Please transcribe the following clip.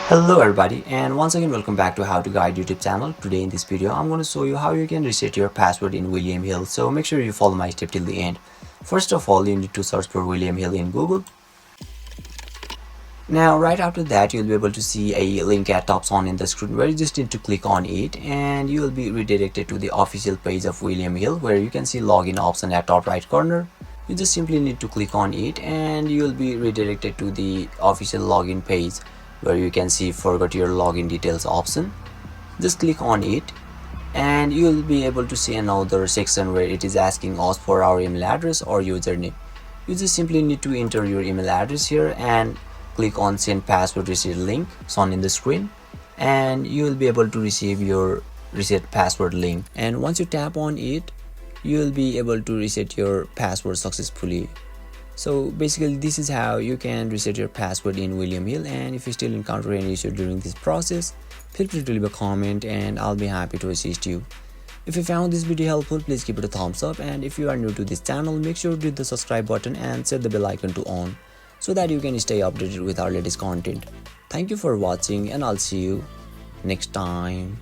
Hello everybody, and once again welcome back to How to Guide YouTube channel. Today in this video I'm going to show you how you can reset your password in William Hill, so make sure you follow my step till the end. First of all, you need to search for William Hill in Google. Now right after that you'll be able to see a link at top on in the screen where you just need to click on it and you will be redirected to the official page of William Hill where you can see login option at top right corner. You just simply need to click on it and you will be redirected to the official login page where you can see forgot your login details option. Just click on it and you will be able to see another section where it is asking us for our email address or username. You just simply need to enter your email address here and click on send password reset link shown in the screen and you will be able to receive your reset password link, and once you tap on it you will be able to reset your password successfully. So basically this is how you can reset your password in William Hill, and if you still encounter any issue during this process, feel free to leave a comment and I'll be happy to assist you. If you found this video helpful, please give it a thumbs up, and if you are new to this channel, make sure to hit the subscribe button and set the bell icon to on so that you can stay updated with our latest content. Thank you for watching and I'll see you next time.